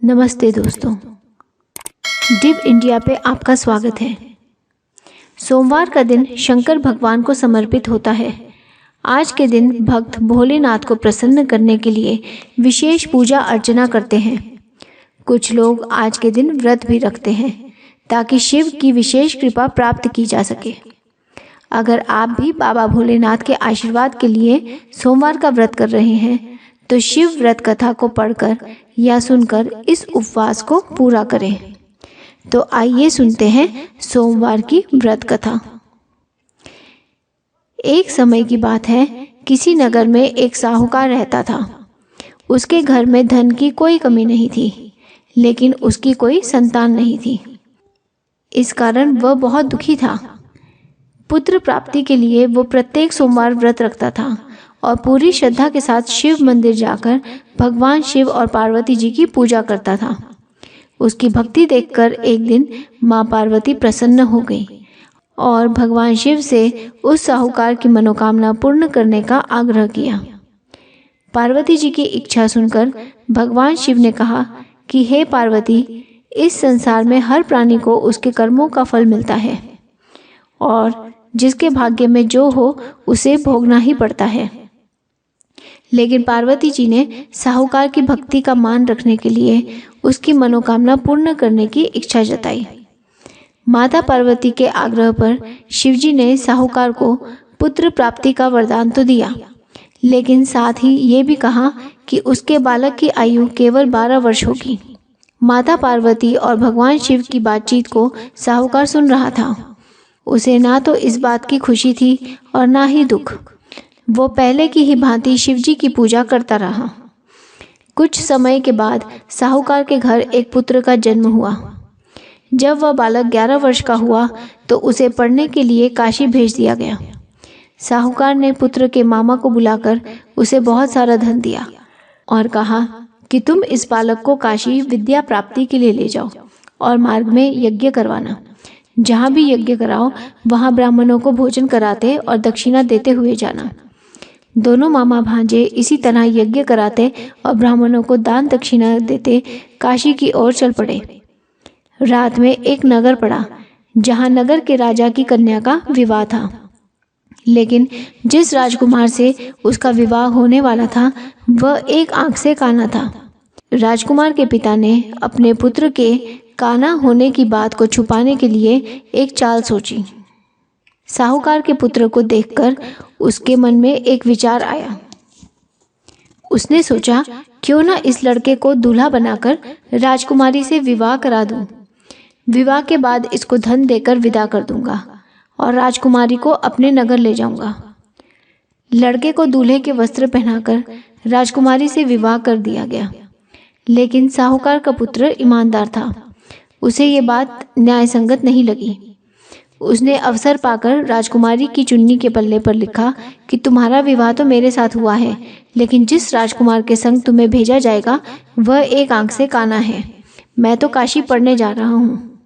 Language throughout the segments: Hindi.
नमस्ते दोस्तों, डिव इंडिया पे आपका स्वागत है। सोमवार का दिन शंकर भगवान को समर्पित होता है। आज के दिन भक्त भोलेनाथ को प्रसन्न करने के लिए विशेष पूजा अर्चना करते हैं। कुछ लोग आज के दिन व्रत भी रखते हैं ताकि शिव की विशेष कृपा प्राप्त की जा सके। अगर आप भी बाबा भोलेनाथ के आशीर्वाद के लिए सोमवार का व्रत कर रहे हैं तो शिव व्रत कथा को पढ़कर या सुनकर इस उपवास को पूरा करें। तो आइए सुनते हैं सोमवार की व्रत कथा। एक समय की बात है, किसी नगर में एक साहूकार रहता था। उसके घर में धन की कोई कमी नहीं थी, लेकिन उसकी कोई संतान नहीं थी। इस कारण वह बहुत दुखी था। पुत्र प्राप्ति के लिए वो प्रत्येक सोमवार व्रत रखता था और पूरी श्रद्धा के साथ शिव मंदिर जाकर भगवान शिव और पार्वती जी की पूजा करता था। उसकी भक्ति देखकर एक दिन माँ पार्वती प्रसन्न हो गई और भगवान शिव से उस साहूकार की मनोकामना पूर्ण करने का आग्रह किया। पार्वती जी की इच्छा सुनकर भगवान शिव ने कहा कि हे पार्वती, इस संसार में हर प्राणी को उसके कर्मों का फल मिलता है और जिसके भाग्य में जो हो उसे भोगना ही पड़ता है। लेकिन पार्वती जी ने साहूकार की भक्ति का मान रखने के लिए उसकी मनोकामना पूर्ण करने की इच्छा जताई। माता पार्वती के आग्रह पर शिवजी ने साहूकार को पुत्र प्राप्ति का वरदान तो दिया, लेकिन साथ ही ये भी कहा कि उसके बालक की आयु केवल 12 वर्ष होगी। माता पार्वती और भगवान शिव की बातचीत को साहूकार सुन रहा था। उसे ना तो इस बात की खुशी थी और ना ही दुख। वो पहले की ही भांति शिवजी की पूजा करता रहा। कुछ समय के बाद साहूकार के घर एक पुत्र का जन्म हुआ। जब वह बालक 11 वर्ष का हुआ तो उसे पढ़ने के लिए काशी भेज दिया गया। साहूकार ने पुत्र के मामा को बुलाकर उसे बहुत सारा धन दिया और कहा कि तुम इस बालक को काशी विद्या प्राप्ति के लिए ले जाओ और मार्ग में यज्ञ करवाना। जहाँ भी यज्ञ कराओ वहाँ ब्राह्मणों को भोजन कराते और दक्षिणा देते हुए जाना। दोनों मामा भांजे इसी तरह यज्ञ कराते और ब्राह्मणों को दान दक्षिणा देते काशी की ओर चल पड़े। रात में एक नगर पड़ा जहाँ नगर के राजा की कन्या का विवाह था, लेकिन जिस राजकुमार से उसका विवाह होने वाला था वह एक आंख से काना था। राजकुमार के पिता ने अपने पुत्र के काना होने की बात को छुपाने के लिए एक चाल सोची। साहूकार के पुत्र को देखकर उसके मन में एक विचार आया। उसने सोचा, क्यों ना इस लड़के को दूल्हा बनाकर राजकुमारी से विवाह करा दूं। विवाह के बाद इसको धन देकर विदा कर दूंगा और राजकुमारी को अपने नगर ले जाऊंगा। लड़के को दूल्हे के वस्त्र पहनाकर राजकुमारी से विवाह कर दिया गया, लेकिन साहूकार का पुत्र ईमानदार था। उसे ये बात न्याय संगत नहीं लगी। उसने अवसर पाकर राजकुमारी की चुन्नी के पल्ले पर लिखा कि तुम्हारा विवाह तो मेरे साथ हुआ है, लेकिन जिस राजकुमार के संग तुम्हें भेजा जाएगा वह एक आंख से काना है। मैं तो काशी पढ़ने जा रहा हूँ।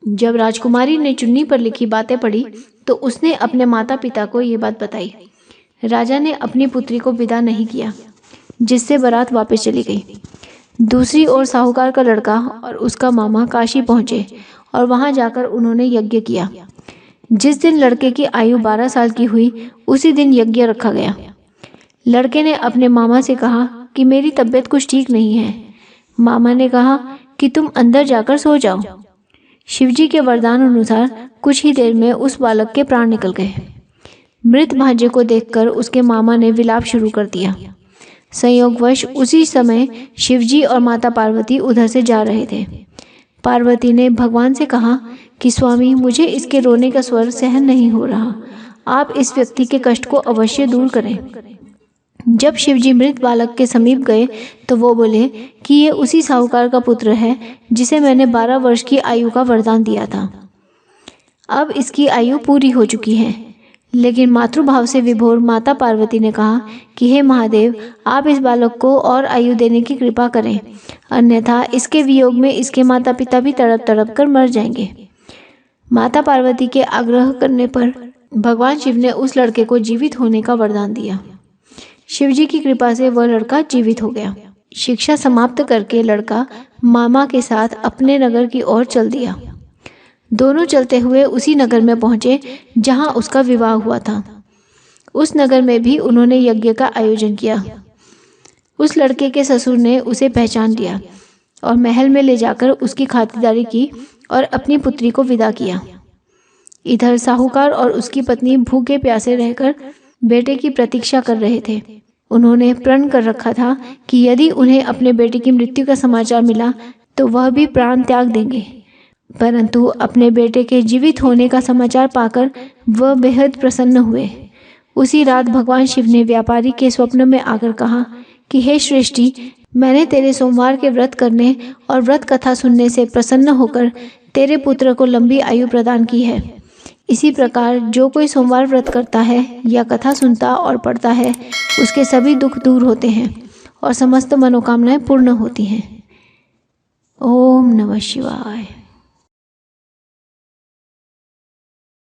जब राजकुमारी ने चुन्नी पर लिखी बातें पढ़ी तो उसने अपने माता पिता को ये बात बताई। राजा ने अपनी पुत्री को विदा नहीं किया, जिससे बारात वापस चली गई। दूसरी ओर साहूकार का लड़का और उसका मामा काशी पहुंचे और वहां जाकर उन्होंने यज्ञ किया। जिस दिन लड़के की आयु 12 साल की हुई उसी दिन यज्ञ रखा गया। लड़के ने अपने मामा से कहा कि मेरी तबीयत कुछ ठीक नहीं है। मामा ने कहा कि तुम अंदर जाकर सो जाओ। शिवजी के वरदान अनुसार कुछ ही देर में उस बालक के प्राण निकल गए। मृत भांजे को देखकर उसके मामा ने विलाप शुरू कर दिया। संयोगवश उसी समय शिवजी और माता पार्वती उधर से जा रहे थे। पार्वती ने भगवान से कहा कि स्वामी, मुझे इसके रोने का स्वर सहन नहीं हो रहा। आप इस व्यक्ति के कष्ट को अवश्य दूर करें। जब शिवजी मृत बालक के समीप गए तो वो बोले कि ये उसी साहूकार का पुत्र है जिसे मैंने 12 वर्ष की आयु का वरदान दिया था। अब इसकी आयु पूरी हो चुकी है। लेकिन मातृभाव से विभोर माता पार्वती ने कहा कि हे महादेव, आप इस बालक को और आयु देने की कृपा करें, अन्यथा इसके वियोग में इसके माता पिता भी तड़प तड़प कर मर जाएंगे। माता पार्वती के आग्रह करने पर भगवान शिव ने उस लड़के को जीवित होने का वरदान दिया। शिवजी की कृपा से वह लड़का जीवित हो गया। शिक्षा समाप्त करके लड़का मामा के साथ अपने नगर की ओर चल दिया। दोनों चलते हुए उसी नगर में पहुंचे जहां उसका विवाह हुआ था। उस नगर में भी उन्होंने यज्ञ का आयोजन किया। उस लड़के के ससुर ने उसे पहचान लिया और महल में ले जाकर उसकी खातिरदारी की और अपनी पुत्री को विदा किया। इधर साहूकार और उसकी पत्नी भूखे प्यासे रहकर बेटे की प्रतीक्षा कर रहे थे। उन्होंने प्रण कर रखा था कि यदि उन्हें अपने बेटे की मृत्यु का समाचार मिला तो वह भी प्राण त्याग देंगे, परंतु अपने बेटे के जीवित होने का समाचार पाकर वह बेहद प्रसन्न हुए। उसी रात भगवान शिव ने व्यापारी के स्वप्न में आकर कहा कि हे श्रेष्ठी, मैंने तेरे सोमवार के व्रत करने और व्रत कथा सुनने से प्रसन्न होकर तेरे पुत्र को लंबी आयु प्रदान की है। इसी प्रकार जो कोई सोमवार व्रत करता है या कथा सुनता और पढ़ता है, उसके सभी दुख दूर होते हैं और समस्त मनोकामनाएं पूर्ण होती हैं। ओम नमः शिवाय।